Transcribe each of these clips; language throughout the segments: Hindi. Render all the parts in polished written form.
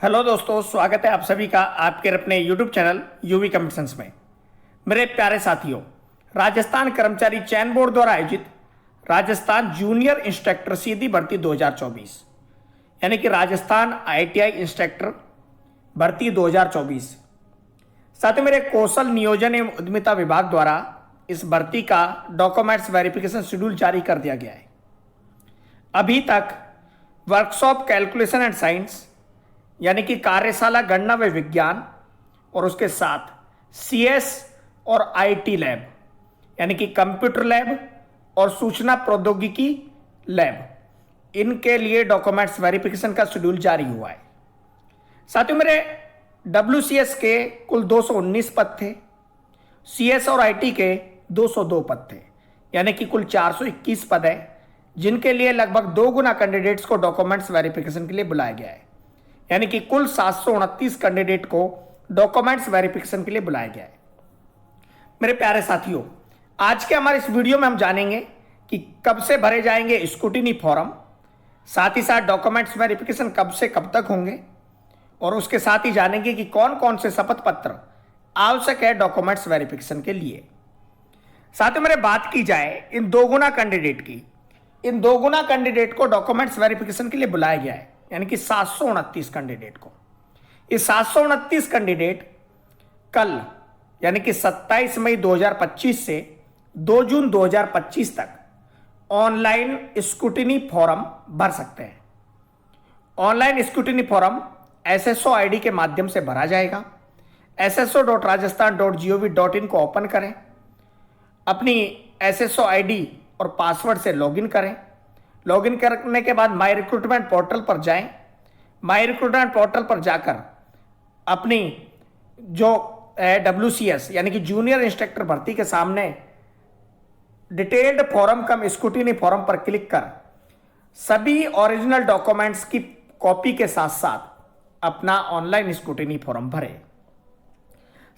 हेलो दोस्तों, स्वागत है आप सभी का आपके अपने यूट्यूब चैनल यूवी कॉम्पिटिशन्स में। मेरे प्यारे साथियों, राजस्थान कर्मचारी चयन बोर्ड द्वारा आयोजित राजस्थान जूनियर इंस्ट्रक्टर सीधी भर्ती 2024 यानी कि राजस्थान आईटीआई इंस्ट्रक्टर भर्ती 2024 साथ ही मेरे कौशल नियोजन एवं उद्यमिता विभाग द्वारा इस भर्ती का डॉक्यूमेंट्स वेरिफिकेशन शेड्यूल जारी कर दिया गया है। अभी तक वर्कशॉप कैलकुलेशन एंड साइंस यानी कि कार्यशाला गणना व विज्ञान और उसके साथ सीएस और आईटी लैब यानी कि कंप्यूटर लैब और सूचना प्रौद्योगिकी लैब, इनके लिए डॉक्यूमेंट्स वेरिफिकेशन का शेड्यूल जारी हुआ है। साथियों, मेरे डब्ल्यूसीएस के कुल 219 पद थे, सीएस और आईटी के 202 पद थे, यानी कि कुल 421 पद है, जिनके लिए लगभग 2 गुना कैंडिडेट्स को डॉक्यूमेंट्स वेरिफिकेशन के लिए बुलाया गया है। यानी कि कुल 729 कैंडिडेट को डॉक्यूमेंट्स वेरिफिकेशन के लिए बुलाया गया है। मेरे प्यारे साथियों, आज के हमारे इस वीडियो में हम जानेंगे कि कब से भरे जाएंगे स्क्रूटिनी फॉर्म, साथ ही साथ डॉक्यूमेंट्स वेरिफिकेशन कब से कब तक होंगे, और उसके साथ ही जानेंगे कि कौन कौन से शपथ पत्र आवश्यक है डॉक्यूमेंट्स वेरिफिकेशन के लिए। साथ ही मेरे बात की जाए इन 2 गुना कैंडिडेट की, इन 2 गुना कैंडिडेट को डॉक्यूमेंट्स वेरिफिकेशन के लिए बुलाया गया है, यानी कि 729 कैंडिडेट को। ये 729 कैंडिडेट कल यानी कि 27 मई 2025 से 2 जून 2025 तक ऑनलाइन स्क्रूटिनी फॉर्म भर सकते हैं। Online scrutiny form SSO ID के माध्यम से भरा जाएगा। sso.rajasthan.gov.in को ओपन करें, अपनी एसएसओ आईडी और पासवर्ड से लॉगिन करें। लॉगिन करने के बाद माई रिक्रूटमेंट पोर्टल पर जाएं। माई रिक्रूटमेंट पोर्टल पर जाकर अपनी जो डब्ल्यूसीएस यानी कि जूनियर इंस्ट्रक्टर भर्ती के सामने डिटेल्ड फॉर्म कम स्क्रूटिनी फॉर्म पर क्लिक कर सभी ओरिजिनल डॉक्यूमेंट्स की कॉपी के साथ साथ अपना ऑनलाइन स्क्रूटिनी फॉर्म भरें।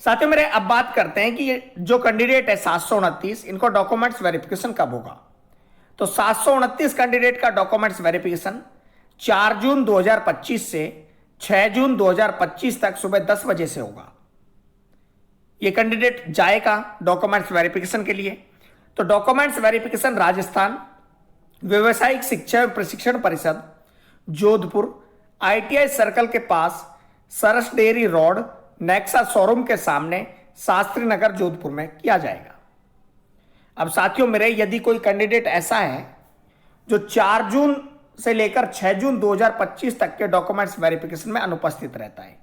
साथियों, मेरे अब बात करते हैं कि जो कैंडिडेट है 729, इनको डॉक्यूमेंट्स वेरिफिकेशन कब होगा। तो 729 कैंडिडेट का डॉक्यूमेंट्स वेरिफिकेशन 4 जून 2025 से 6 जून 2025 तक सुबह 10 बजे से होगा। यह कैंडिडेट जाएगा डॉक्यूमेंट्स वेरिफिकेशन के लिए। तो डॉक्यूमेंट्स वेरिफिकेशन राजस्थान व्यावसायिक शिक्षा एवं प्रशिक्षण परिषद, जोधपुर, आईटीआई सर्कल के पास, सरस डेयरी रोड, नेक्सा शोरूम के सामने, शास्त्री नगर, जोधपुर में किया जाएगा। अब साथियों मेरे, यदि कोई कैंडिडेट ऐसा है जो 4 जून से लेकर 6 जून 2025 तक के डॉक्यूमेंट्स वेरिफिकेशन में अनुपस्थित रहता है,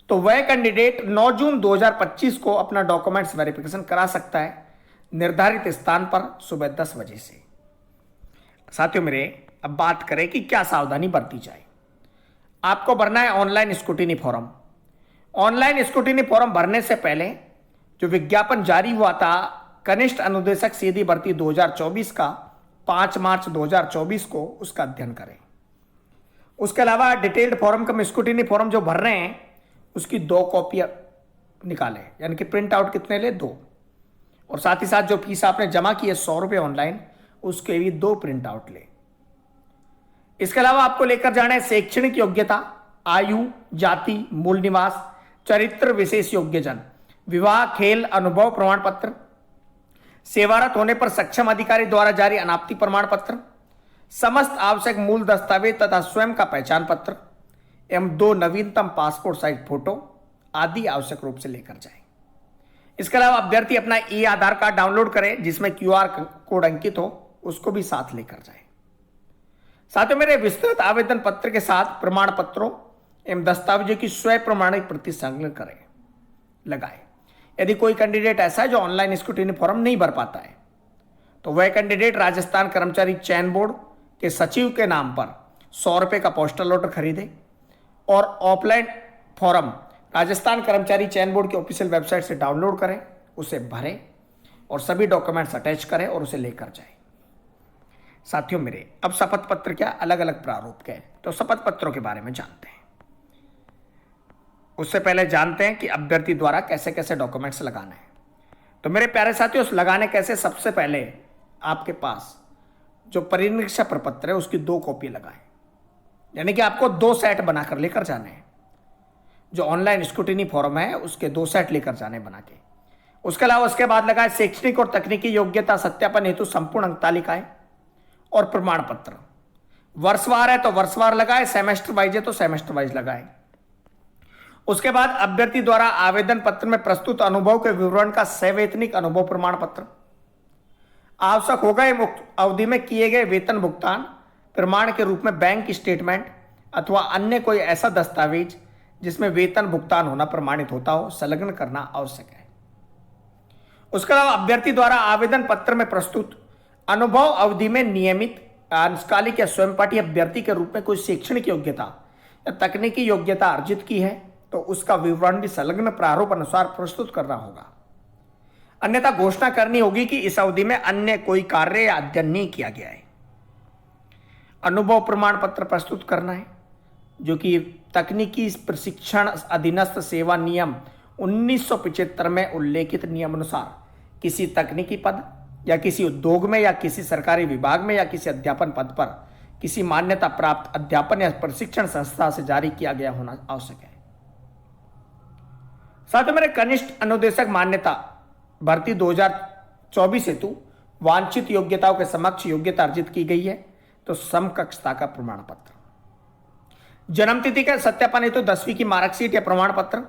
तो वह कैंडिडेट 9 जून 2025 को अपना डॉक्यूमेंट्स वेरिफिकेशन करा सकता है निर्धारित स्थान पर सुबह 10 बजे से। साथियों मेरे, अब बात करें कि क्या सावधानी बरती जाए। आपको भरना है online scrutiny form. Online scrutiny form भरने से पहले जो विज्ञापन जारी हुआ था कनिष्ठ अनुदेशक सीधी भर्ती 2024 का 5 मार्च 2024 को, उसका अध्ययन करें। उसके अलावा डिटेल्ड फॉर्म कम स्क्रूटिनी फॉर्म जो भर रहे हैं उसकी 2 कॉपियां निकालें, यानी कि प्रिंट आउट कितने ले, 2। और साथ ही साथ जो फीस आपने जमा की है 100 रुपये ऑनलाइन, उसके भी 2 प्रिंट आउट ले। इसके अलावा आपको लेकर जाना है शैक्षणिक योग्यता, आयु, जाति, मूल निवास, चरित्र विशेष योग्यजन, विवाह, खेल अनुभव प्रमाण पत्र, सेवारत होने पर सक्षम अधिकारी द्वारा जारी अनापत्ति प्रमाण पत्र, समस्त आवश्यक मूल दस्तावेज तथा स्वयं का पहचान पत्र एवं 2 नवीनतम पासपोर्ट साइज फोटो आदि आवश्यक रूप से लेकर जाएं। इसके अलावा अभ्यर्थी अपना ई आधार कार्ड डाउनलोड करें जिसमें क्यूआर कोड अंकित हो, उसको भी साथ लेकर जाएं। साथ ही मेरे विस्तृत आवेदन पत्र के साथ प्रमाण पत्रों एवं दस्तावेजों की स्वयं प्रमाणित प्रति संलग्न करें, लगाएं। यदि कोई कैंडिडेट ऐसा है जो ऑनलाइन स्क्रूटिनी फॉर्म नहीं भर पाता है, तो वह कैंडिडेट राजस्थान कर्मचारी चयन बोर्ड के सचिव के नाम पर 100 रुपये का पोस्टल ऑर्डर खरीदे और ऑफलाइन फॉर्म राजस्थान कर्मचारी चयन बोर्ड के ऑफिशियल वेबसाइट से डाउनलोड करें, उसे भरें और सभी डॉक्यूमेंट्स अटैच करें और उसे लेकर जाएं। साथियों मेरे, अब शपथ पत्र क्या अलग अलग प्रारूप के हैं, तो शपथ पत्रों के बारे में जानते हैं। उससे पहले जानते हैं कि अभ्यर्थी द्वारा कैसे कैसे डॉक्यूमेंट्स लगाने हैं। तो मेरे प्यारे साथियों, लगाने कैसे, सबसे पहले आपके पास जो परिनिरीक्षा प्रपत्र है उसकी 2 कॉपी लगाएं। यानी कि आपको 2 सेट बनाकर लेकर जाने हैं। जो ऑनलाइन स्क्रूटिनी फॉर्म है उसके 2 सेट लेकर जाने बना के। उसके अलावा उसके बाद लगाए शैक्षणिक और तकनीकी योग्यता सत्यापन हेतु संपूर्ण अंक तालिकाएं और प्रमाण पत्र। वर्षवार है तो वर्षवार लगाए, सेमेस्टर वाइज है तो सेमेस्टर वाइज लगाए। उसके बाद अभ्यर्थी द्वारा आवेदन पत्र में प्रस्तुत अनुभव के विवरण का सवैतनिक अनुभव प्रमाण पत्र। आवश्यक हो गए मुक्त अवधि में किए गए वेतन भुगतान प्रमाण के रूप में बैंक स्टेटमेंट अथवा अन्य कोई ऐसा दस्तावेज जिसमें वेतन भुगतान होना प्रमाणित होता हो संलग्न करना आवश्यक है। उसके अलावा अभ्यर्थी द्वारा आवेदन पत्र में प्रस्तुत अनुभव अवधि में नियमित अंशकालिक या स्वयंपाठी अभ्यर्थी के रूप में कोई शैक्षणिक योग्यता या तकनीकी योग्यता अर्जित की है तो उसका विवरण भी संलग्न प्रारूप अनुसार प्रस्तुत करना होगा। अन्यथा घोषणा करनी होगी कि इस अवधि में अन्य कोई कार्य या अध्ययन नहीं किया गया है। अनुभव प्रमाण पत्र प्रस्तुत करना है जो कि तकनीकी प्रशिक्षण अधीनस्थ सेवा नियम 1975 में उल्लेखित नियम अनुसार किसी तकनीकी पद या किसी उद्योग में या किसी सरकारी विभाग में या किसी अध्यापन पद पर किसी मान्यता प्राप्त अध्यापन या प्रशिक्षण संस्था से जारी किया गया होना आवश्यक है। साथ ही मेरे कनिष्ठ अनुदेशक मान्यता भर्ती 2024 हेतु वांछित योग्यताओं के समक्ष योग्यता अर्जित की गई है तो समकक्षता का प्रमाण पत्र। जन्म तिथि का सत्यापन हेतु 10वीं की मार्कशीट या प्रमाण पत्र,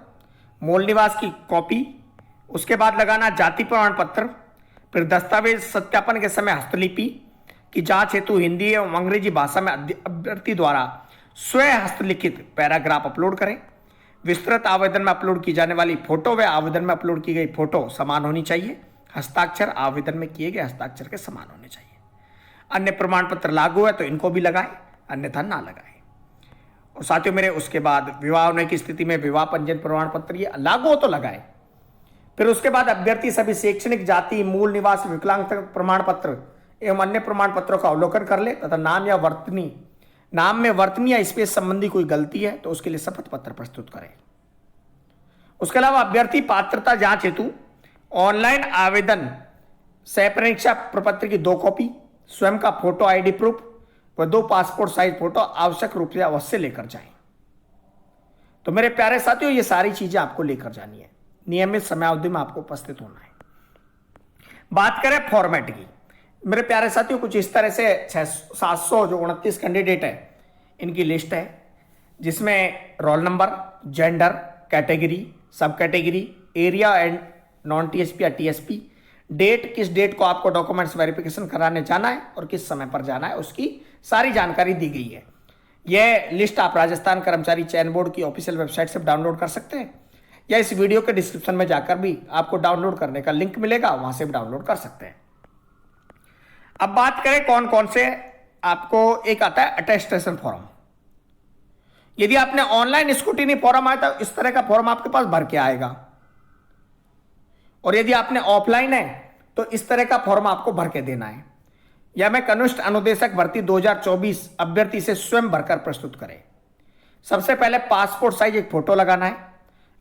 मूल निवास की कॉपी, उसके बाद लगाना जाति प्रमाण पत्र, फिर दस्तावेज सत्यापन के समय हस्तलिपि की जांच हेतु हिंदी एवं अंग्रेजी भाषा में अभ्यर्थी द्वारा स्वयं हस्तलिखित पैराग्राफ अपलोड करें। विस्तृत आवेदन में अपलोड की जाने वाली फोटो व आवेदन में अपलोड की गई फोटो समान होनी चाहिए। हस्ताक्षर आवेदन में किए गए हस्ताक्षर के समान होने चाहिए। अन्य प्रमाण पत्र लागू है तो इनको भी लगाएं, अन्यथा ना लगाएं। और साथियों मेरे उसके बाद विवाह होने की स्थिति में विवाह पंजीयन प्रमाण पत्र ये लागू हो तो लगाएं। फिर उसके बाद अभ्यर्थी सभी शैक्षणिक जाति मूल निवास विकलांगता प्रमाण पत्र एवं अन्य प्रमाण पत्रों का अवलोकन कर ले तथा नाम में वर्तनी या स्पेस संबंधी कोई गलती है तो उसके लिए शपथ पत्र प्रस्तुत करें। उसके अलावा अभ्यर्थी पात्रता जांच हेतु ऑनलाइन आवेदन सह परीक्षा प्रपत्र की 2 कॉपी, स्वयं का फोटो आईडी प्रूफ व 2 पासपोर्ट साइज फोटो आवश्यक रूप से अवश्य लेकर जाएं। तो मेरे प्यारे साथियों ये सारी चीजें आपको लेकर जानी है। नियमित समयावधि में आपको उपस्थित होना है। बात करें फॉर्मेट की, मेरे प्यारे साथियों कुछ इस तरह से 729 कैंडिडेट है इनकी लिस्ट है जिसमें रोल नंबर, जेंडर, कैटेगरी, सब category, area and non TSP या टीएसपी, डेट, किस डेट को आपको डॉक्यूमेंट्स वेरिफिकेशन कराने जाना है और किस समय पर जाना है उसकी सारी जानकारी दी गई है। यह लिस्ट आप राजस्थान कर्मचारी चयन बोर्ड की ऑफिशियल वेबसाइट से डाउनलोड कर सकते हैं या इस वीडियो के डिस्क्रिप्शन में जाकर भी आपको डाउनलोड करने का लिंक मिलेगा, वहां से भी डाउनलोड कर सकते हैं। अब बात करें कौन कौन से, आपको एक आता है अटेस्टेशन फॉर्म। यदि आपने ऑनलाइन स्क्रूटिनी फॉर्म आया तो इस तरह का फॉर्म आपके पास भर के आएगा और यदि आपने ऑफलाइन है तो इस तरह का फॉर्म आपको भर के देना है। या मैं कनिष्ठ अनुदेशक भर्ती 2024 अभ्यर्थी से स्वयं भरकर प्रस्तुत करें। सबसे पहले पासपोर्ट साइज एक फोटो लगाना है,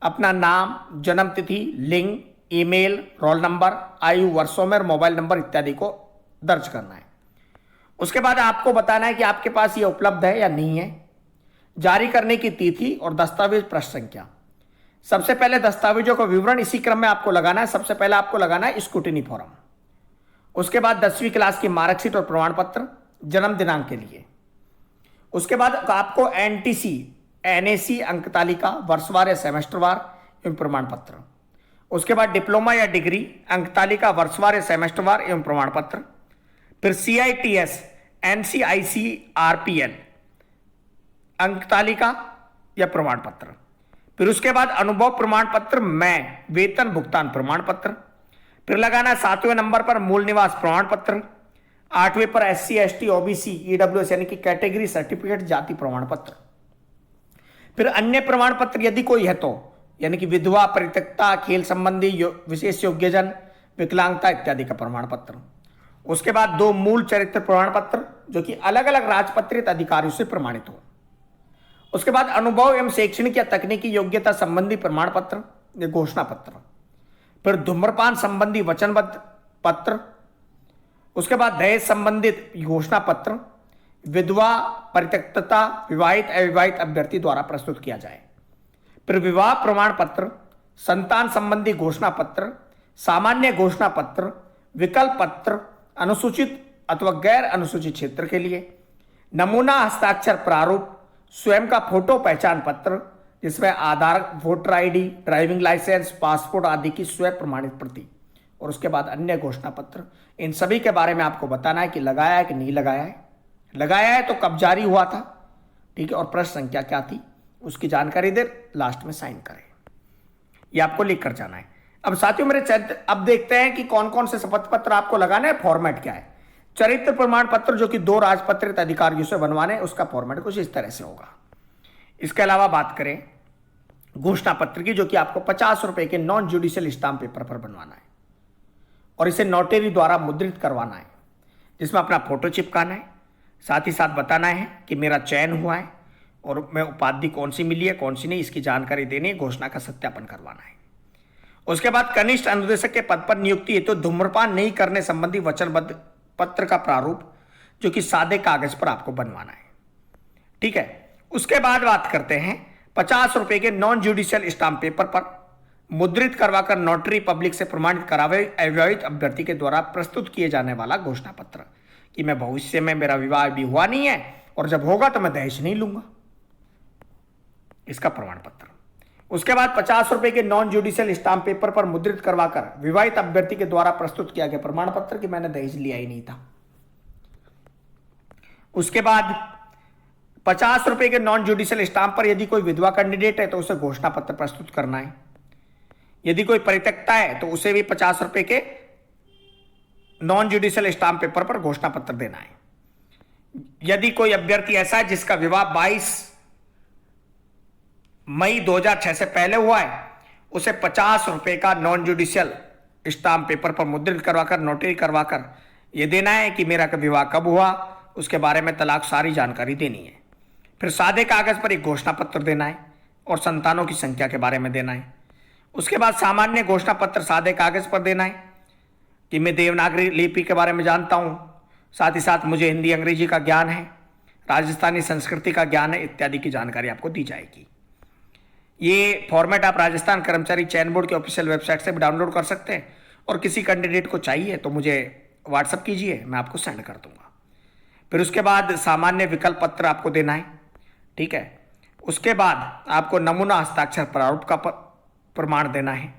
अपना नाम, जन्म तिथि, लिंग, ईमेल, रोल नंबर, आयु वर्षों में और मोबाइल नंबर इत्यादि को दर्ज करना है। उसके बाद आपको बताना है कि आपके पास ये उपलब्ध है या नहीं है, जारी करने की तिथि और दस्तावेज पृष्ठ संख्या। सबसे पहले दस्तावेजों का विवरण इसी क्रम में आपको लगाना है। सबसे पहले आपको लगाना है स्क्रूटिनी फॉर्म, उसके बाद 10वीं क्लास की मार्कशीट और प्रमाण पत्र जन्म दिनांक के लिए। उसके बाद आपको एनटीसी, एनएसी अंक तालिका वर्षवार या सेमेस्टरवार एवं प्रमाण पत्र। उसके बाद डिप्लोमा या डिग्री अंक तालिका वर्षवार या सेमेस्टरवार एवं प्रमाण पत्र। फिर CITS, NCICRPL अंक तालिका या प्रमाण पत्र। फिर उसके बाद अनुभव प्रमाण पत्र में वेतन भुगतान प्रमाण पत्र। फिर लगाना 7वें नंबर पर मूल निवास प्रमाण पत्र। 8वें पर SC ST OBC EWS यानी कि कैटेगरी सर्टिफिकेट जाति प्रमाण पत्र। फिर अन्य प्रमाण पत्र यदि कोई है तो यानी कि विधवा, परित्यक्ता, खेल संबंधी विशेष योग्यजन, विकलांगता इत्यादि का प्रमाण पत्र। उसके बाद 2 मूल चरित्र प्रमाण पत्र जो कि अलग अलग राजपत्रित अधिकारियों से प्रमाणित हो। उसके बाद अनुभव एवं शैक्षणिक या तकनीकी योग्यता संबंधी प्रमाण पत्र या घोषणा पत्र। फिर धूम्रपान संबंधी वचनबद्ध पत्र। उसके बाद दहेज संबंधित घोषणा पत्र, विधवा, परित्यक्तता, विवाहित, अविवाहित अभ्यर्थी द्वारा प्रस्तुत किया जाए। फिर विवाह प्रमाण पत्र, संतान संबंधी घोषणा पत्र, सामान्य घोषणा पत्र, विकल्प पत्र, अनुसूचित अथवा गैर अनुसूचित क्षेत्र के लिए, नमूना हस्ताक्षर प्रारूप, स्वयं का फोटो पहचान पत्र जिसमें Aadhaar, voter ID, driving licence, passport आदि की स्वयं प्रमाणित प्रति, और उसके बाद अन्य घोषणा पत्र। इन सभी के बारे में आपको बताना है कि लगाया है कि नहीं लगाया है। लगाया है तो कब जारी हुआ था, ठीक है, और प्रश्न संख्या क्या थी उसकी जानकारी दे, लास्ट में साइन करें। ये आपको लिख कर जाना है। अब साथियों मेरे अब देखते हैं कि कौन कौन से शपथ पत्र आपको लगाना है, फॉर्मेट क्या है। चरित्र प्रमाण पत्र जो कि 2 राजपत्रित अधिकारियों से बनवाने, उसका फॉर्मेट कुछ इस तरह से होगा। इसके अलावा बात करें घोषणा पत्र की, जो कि आपको 50 रुपए के नॉन जुडिशियल स्टाम्प पेपर पर बनवाना है और इसे नोटरी द्वारा मुद्रित करवाना है, जिसमें अपना फोटो चिपकाना है, साथ ही साथ बताना है कि मेरा चयन हुआ है और मैं उपाधि कौन सी मिली है कौन सी नहीं, इसकी जानकारी देनी है, घोषणा का सत्यापन करवाना है। उसके बाद कनिष्ठ अनुदेशक के पद पर नियुक्ति हेतु तो धूम्रपान नहीं करने संबंधी वचनबद्ध पत्र का प्रारूप जो कि सादे कागज पर आपको बनवाना है, ठीक है। उसके बाद बात करते हैं 50 रुपए के नॉन जुडिशियल स्टाम्प पेपर पर मुद्रित करवाकर नोटरी पब्लिक से प्रमाणित करावे अविवाहित अभ्यर्थी के द्वारा प्रस्तुत किए जाने वाला घोषणा पत्र कि मैं भविष्य में, मेरा विवाह भी हुआ नहीं है और जब होगा तो मैं दहेज नहीं लूंगा, इसका प्रमाण पत्र। उसके बाद 50 रुपए के नॉन जुडिशियल स्टाम्प पेपर पर मुद्रित करवाकर विवाहित अभ्यर्थी के द्वारा प्रस्तुत किया गया प्रमाण पत्र कि मैंने दहेज लिया ही नहीं था। उसके बाद 50 रुपए के नॉन जुडिशियल स्टाम्प पर यदि कोई विधवा कैंडिडेट है तो उसे घोषणा पत्र प्रस्तुत करना है। यदि कोई परित्यक्ता है तो उसे भी 50 रुपए के नॉन जुडिशियल स्टाम्प पेपर पर घोषणा पत्र देना है। यदि कोई अभ्यर्थी ऐसा है जिसका विवाह 22 मई 2006 से पहले हुआ है, उसे 50 रुपए का नॉन जुडिशियल स्टाम्प पेपर पर मुद्रित करवाकर नोटरी करवाकर यह देना है कि मेरा विवाह कब हुआ, उसके बारे में तलाक सारी जानकारी देनी है। फिर सादे कागज पर एक घोषणा पत्र देना है और संतानों की संख्या के बारे में देना है। उसके बाद सामान्य घोषणा पत्र सादे कागज पर देना है कि मैं देवनागरी लिपि के बारे में जानता हूँ, साथ ही साथ मुझे हिंदी अंग्रेजी का ज्ञान है, राजस्थानी संस्कृति का ज्ञान है, इत्यादि की जानकारी आपको दी जाएगी। ये फॉर्मेट आप राजस्थान कर्मचारी चयन बोर्ड के ऑफिशियल वेबसाइट से भी डाउनलोड कर सकते हैं और किसी कैंडिडेट को चाहिए तो मुझे व्हाट्सअप कीजिए, मैं आपको सेंड कर दूंगा। फिर उसके बाद सामान्य विकल्प पत्र आपको देना है, ठीक है। उसके बाद आपको नमूना हस्ताक्षर प्रारूप का प्रमाण देना है।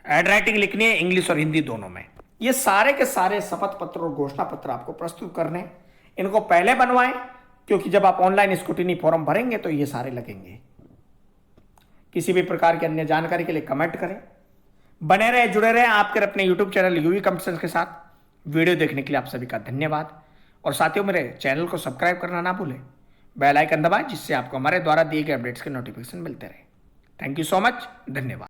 हैंड राइटिंग लिखनी है इंग्लिश और हिंदी दोनों में। ये सारे के सारे शपथ पत्र और घोषणा पत्र आपको प्रस्तुत करने, इनको पहले बनवाएं क्योंकि जब आप ऑनलाइन स्क्रूटिनी फॉर्म भरेंगे तो ये सारे लगेंगे। किसी भी प्रकार की अन्य जानकारी के लिए कमेंट करें। बने रहे, जुड़े रहे आपके अपने यूट्यूब चैनल यूवी कंपटीशन के साथ। वीडियो देखने के लिए आप सभी का धन्यवाद और साथियों मेरे चैनल को सब्सक्राइब करना ना भूलें, बेल आइकन दबाएं जिससे आपको हमारे द्वारा दिए गए अपडेट्स के नोटिफिकेशन मिलते रहे। थैंक यू सो मच, धन्यवाद।